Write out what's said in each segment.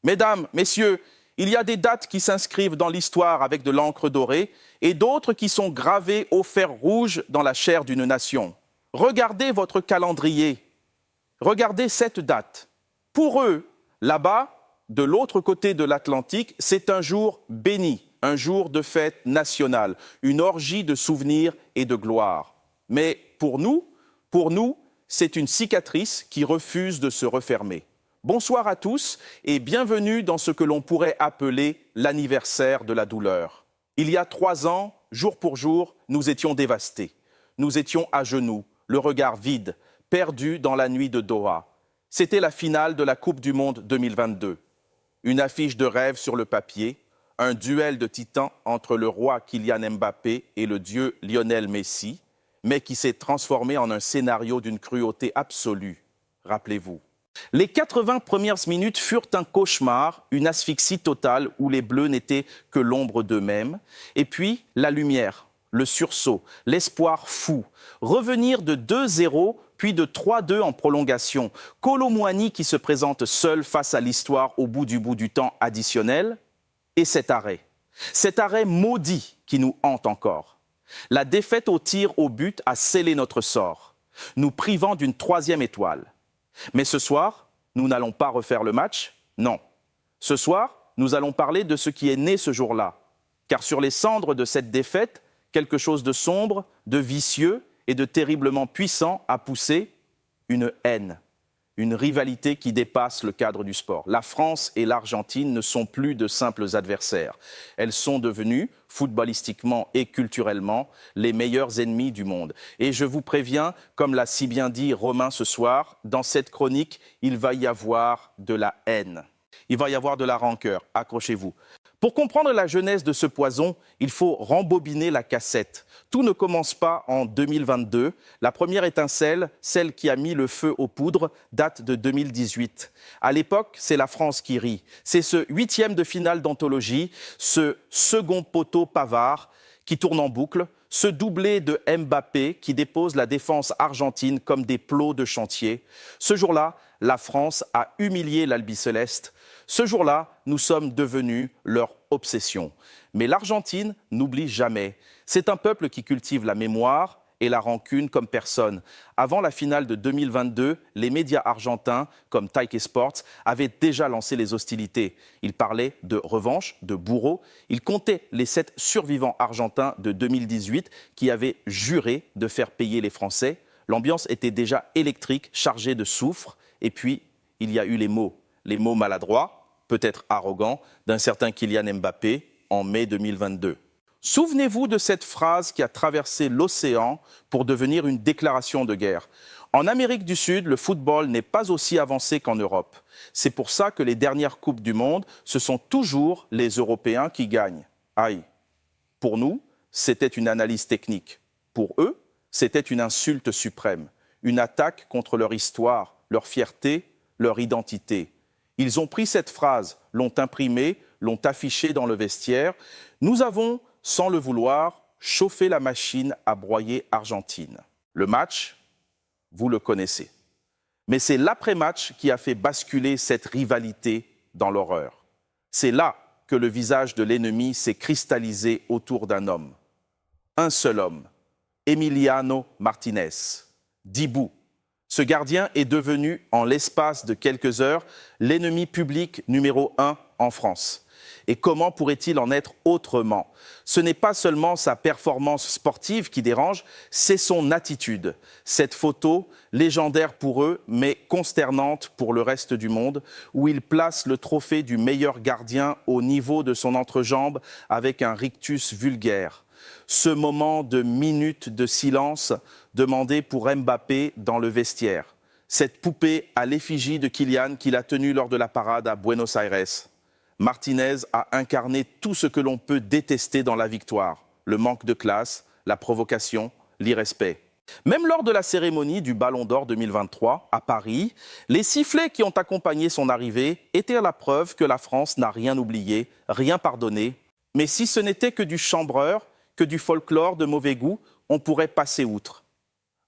Mesdames, messieurs, il y a des dates qui s'inscrivent dans l'histoire avec de l'encre dorée et d'autres qui sont gravées au fer rouge dans la chair d'une nation. Regardez votre calendrier. Regardez cette date. Pour eux, là-bas, de l'autre côté de l'Atlantique, c'est un jour béni, un jour de fête nationale, une orgie de souvenirs et de gloire. Mais pour nous, c'est une cicatrice qui refuse de se refermer. Bonsoir à tous et bienvenue dans ce que l'on pourrait appeler l'anniversaire de la douleur. Il y a 3 ans, jour pour jour, nous étions dévastés. Nous étions à genoux, le regard vide, perdus dans la nuit de Doha. C'était la finale de la Coupe du Monde 2022. Une affiche de rêve sur le papier, un duel de titans entre le roi Kylian Mbappé et le dieu Lionel Messi, mais qui s'est transformé en un scénario d'une cruauté absolue. Rappelez-vous. Les 80 premières minutes furent un cauchemar, une asphyxie totale où les Bleus n'étaient que l'ombre d'eux-mêmes. Et puis, la lumière, le sursaut, l'espoir fou. Revenir de 2-0, puis de 3-2 en prolongation. Kolo Muani qui se présente seul face à l'histoire au bout du temps additionnel. Et cet arrêt maudit qui nous hante encore. La défaite au tir au but a scellé notre sort, nous privant d'une 3e étoile. Mais ce soir, nous n'allons pas refaire le match, non. Ce soir, nous allons parler de ce qui est né ce jour-là. Car sur les cendres de cette défaite, quelque chose de sombre, de vicieux et de terriblement puissant a poussé une haine, une rivalité qui dépasse le cadre du sport. La France et l'Argentine ne sont plus de simples adversaires. Elles sont devenues, footballistiquement et culturellement, les meilleurs ennemis du monde. Et je vous préviens, comme l'a si bien dit Romain ce soir, dans cette chronique, il va y avoir de la haine. Il va y avoir de la rancœur, accrochez-vous. Pour comprendre la genèse de ce poison, il faut rembobiner la cassette. Tout ne commence pas en 2022. La première étincelle, celle qui a mis le feu aux poudres, date de 2018. À l'époque, c'est la France qui rit. C'est ce 8e de finale d'anthologie, ce second poteau Pavard qui tourne en boucle, ce doublé de Mbappé qui dépose la défense argentine comme des plots de chantier. Ce jour-là, la France a humilié l'Albiceleste. Ce jour-là, nous sommes devenus leur obsession. Mais l'Argentine n'oublie jamais. C'est un peuple qui cultive la mémoire et la rancune comme personne. Avant la finale de 2022, les médias argentins, comme Taike Sports, avaient déjà lancé les hostilités. Ils parlaient de revanche, de bourreaux. Ils comptaient les 7 survivants argentins de 2018 qui avaient juré de faire payer les Français. L'ambiance était déjà électrique, chargée de soufre. Et puis, il y a eu les mots maladroits, peut-être arrogants, d'un certain Kylian Mbappé en mai 2022. Souvenez-vous de cette phrase qui a traversé l'océan pour devenir une déclaration de guerre. En Amérique du Sud, le football n'est pas aussi avancé qu'en Europe. C'est pour ça que les dernières Coupes du Monde, ce sont toujours les Européens qui gagnent. Aïe. Pour nous, c'était une analyse technique. Pour eux, c'était une insulte suprême, une attaque contre leur histoire, leur fierté, leur identité. Ils ont pris cette phrase, l'ont imprimée, l'ont affichée dans le vestiaire. Nous avons, sans le vouloir, chauffé la machine à broyer Argentine. Le match, vous le connaissez. Mais c'est l'après-match qui a fait basculer cette rivalité dans l'horreur. C'est là que le visage de l'ennemi s'est cristallisé autour d'un homme. Un seul homme, Emiliano Martinez, Dibou. Ce gardien est devenu, en l'espace de quelques heures, l'ennemi public numéro 1 en France. Et comment pourrait-il en être autrement? Ce n'est pas seulement sa performance sportive qui dérange, c'est son attitude. Cette photo, légendaire pour eux, mais consternante pour le reste du monde, où il place le trophée du meilleur gardien au niveau de son entrejambe avec un rictus vulgaire. Ce moment de minute de silence demandé pour Mbappé dans le vestiaire. Cette poupée à l'effigie de Kylian qu'il a tenue lors de la parade à Buenos Aires. Martinez a incarné tout ce que l'on peut détester dans la victoire. Le manque de classe, la provocation, l'irrespect. Même lors de la cérémonie du Ballon d'Or 2023 à Paris, les sifflets qui ont accompagné son arrivée étaient la preuve que la France n'a rien oublié, rien pardonné. Mais si ce n'était que du chambreur, que du folklore de mauvais goût, on pourrait passer outre.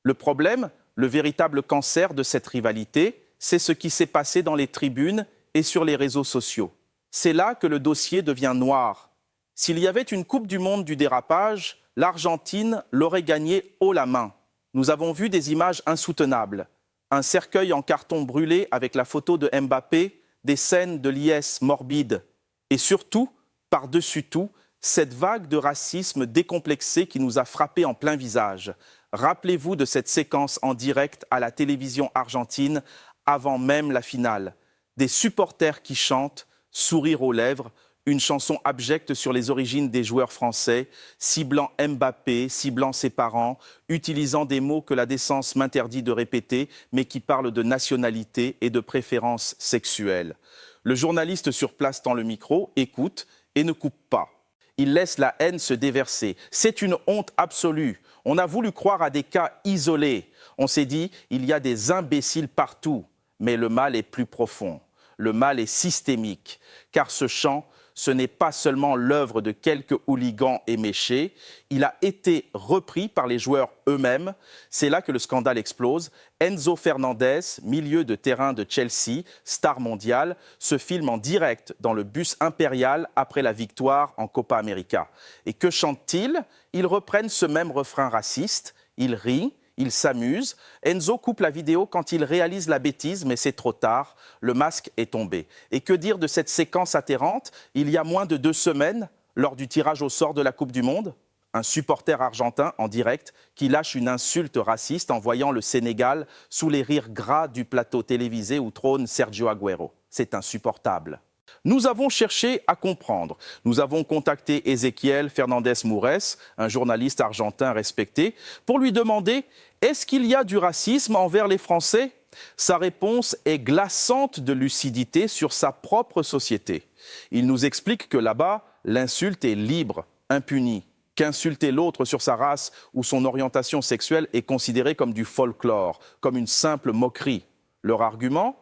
Le problème, le véritable cancer de cette rivalité, c'est ce qui s'est passé dans les tribunes et sur les réseaux sociaux. C'est là que le dossier devient noir. S'il y avait une Coupe du monde du dérapage, l'Argentine l'aurait gagnée haut la main. Nous avons vu des images insoutenables. Un cercueil en carton brûlé avec la photo de Mbappé, des scènes de liesse morbide. Et surtout, par-dessus tout, cette vague de racisme décomplexé qui nous a frappés en plein visage. Rappelez-vous de cette séquence en direct à la télévision argentine avant même la finale. Des supporters qui chantent, sourire aux lèvres, une chanson abjecte sur les origines des joueurs français, ciblant Mbappé, ciblant ses parents, utilisant des mots que la décence m'interdit de répéter, mais qui parlent de nationalité et de préférence sexuelle. Le journaliste sur place tend le micro, écoute et ne coupe pas. Il laisse la haine se déverser. C'est une honte absolue. On a voulu croire à des cas isolés. On s'est dit, il y a des imbéciles partout. Mais le mal est plus profond. Le mal est systémique. Car ce chant, ce n'est pas seulement l'œuvre de quelques hooligans éméchés. Il a été repris par les joueurs eux-mêmes. C'est là que le scandale explose. Enzo Fernandez, milieu de terrain de Chelsea, star mondiale, se filme en direct dans le bus impérial après la victoire en Copa América. Et que chantent-ils? Ils reprennent ce même refrain raciste. Ils rient. Il s'amuse. Enzo coupe la vidéo quand il réalise la bêtise, mais c'est trop tard. Le masque est tombé. Et que dire de cette séquence atterrante? Il y a moins de 2 semaines, lors du tirage au sort de la Coupe du Monde, un supporter argentin en direct qui lâche une insulte raciste en voyant le Sénégal sous les rires gras du plateau télévisé où trône Sergio Agüero. C'est insupportable. Nous avons cherché à comprendre. Nous avons contacté Ezequiel Fernandez-Moures, un journaliste argentin respecté, pour lui demander « Est-ce qu'il y a du racisme envers les Français ?» Sa réponse est glaçante de lucidité sur sa propre société. Il nous explique que là-bas, l'insulte est libre, impunie, qu'insulter l'autre sur sa race ou son orientation sexuelle est considéré comme du folklore, comme une simple moquerie. Leur argument ?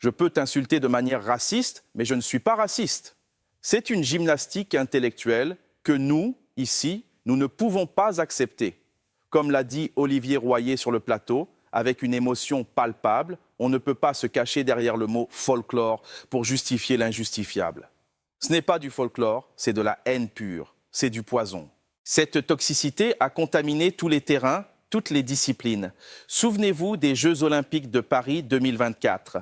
Je peux t'insulter de manière raciste, mais je ne suis pas raciste. C'est une gymnastique intellectuelle que nous, ici, nous ne pouvons pas accepter. Comme l'a dit Olivier Royer sur le plateau, avec une émotion palpable, on ne peut pas se cacher derrière le mot folklore pour justifier l'injustifiable. Ce n'est pas du folklore, c'est de la haine pure, c'est du poison. Cette toxicité a contaminé tous les terrains, toutes les disciplines. Souvenez-vous des Jeux Olympiques de Paris 2024.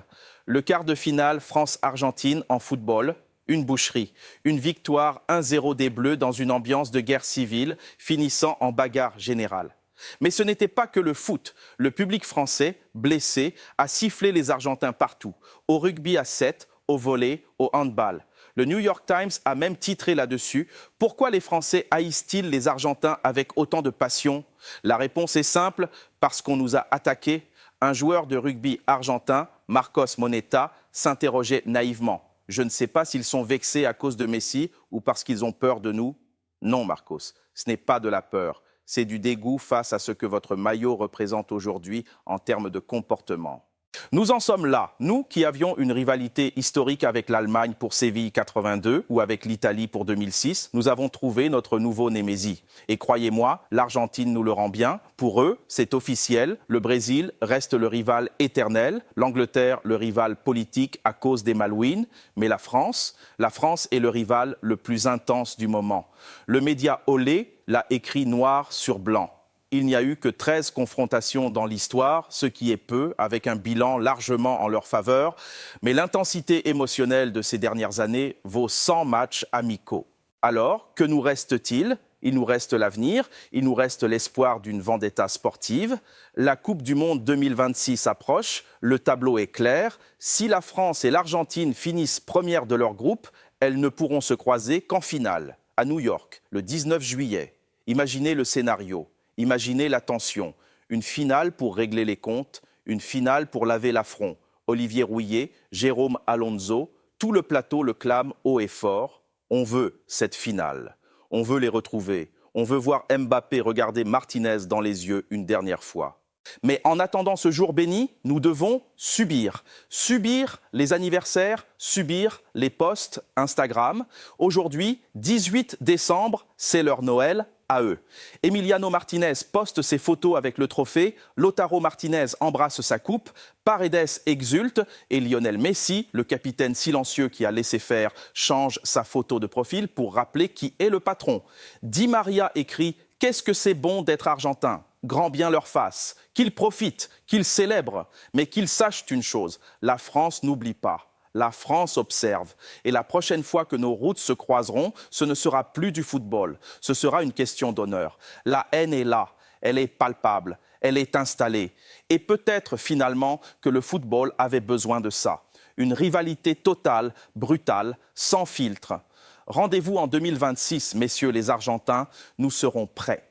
Le quart de finale France-Argentine en football, une boucherie. Une victoire 1-0 des Bleus dans une ambiance de guerre civile, finissant en bagarre générale. Mais ce n'était pas que le foot. Le public français, blessé, a sifflé les Argentins partout. Au rugby à 7, au volley, au handball. Le New York Times a même titré là-dessus « Pourquoi les Français haïssent-ils les Argentins avec autant de passion ?» La réponse est simple, parce qu'on nous a attaqués. Un joueur de rugby argentin, Marcos Moneta, s'interrogeait naïvement. « Je ne sais pas s'ils sont vexés à cause de Messi ou parce qu'ils ont peur de nous. » Non, Marcos, ce n'est pas de la peur. C'est du dégoût face à ce que votre maillot représente aujourd'hui en termes de comportement. Nous en sommes là, nous qui avions une rivalité historique avec l'Allemagne pour Séville 82 ou avec l'Italie pour 2006, nous avons trouvé notre nouveau Némésie. Et croyez-moi, l'Argentine nous le rend bien. Pour eux, c'est officiel, le Brésil reste le rival éternel, l'Angleterre le rival politique à cause des Malouines, mais la France est le rival le plus intense du moment. Le média Olé l'a écrit noir sur blanc. Il n'y a eu que 13 confrontations dans l'histoire, ce qui est peu, avec un bilan largement en leur faveur. Mais l'intensité émotionnelle de ces dernières années vaut 100 matchs amicaux. Alors, que nous reste-t-il? Il nous reste l'avenir, il nous reste l'espoir d'une vendetta sportive. La Coupe du Monde 2026 approche, le tableau est clair. Si la France et l'Argentine finissent premières de leur groupe, elles ne pourront se croiser qu'en finale, à New York, le 19 juillet. Imaginez le scénario. Imaginez la tension, une finale pour régler les comptes, une finale pour laver l'affront. Olivier Rouillet, Jérôme Alonso, tout le plateau le clame haut et fort. On veut cette finale, on veut les retrouver, on veut voir Mbappé regarder Martinez dans les yeux une dernière fois. Mais en attendant ce jour béni, nous devons subir. Subir les anniversaires, subir les posts Instagram. Aujourd'hui, 18 décembre, c'est leur Noël. à eux. Emiliano Martinez poste ses photos avec le trophée, Lautaro Martinez embrasse sa coupe, Paredes exulte et Lionel Messi, le capitaine silencieux qui a laissé faire, change sa photo de profil pour rappeler qui est le patron. Di Maria écrit « Qu'est-ce que c'est bon d'être argentin ?» Grand bien leur fasse, qu'ils profitent, qu'ils célèbrent, mais qu'ils sachent une chose, la France n'oublie pas. La France observe. Et la prochaine fois que nos routes se croiseront, ce ne sera plus du football. Ce sera une question d'honneur. La haine est là, elle est palpable, elle est installée. Et peut-être finalement que le football avait besoin de ça. Une rivalité totale, brutale, sans filtre. Rendez-vous en 2026, messieurs les Argentins, nous serons prêts.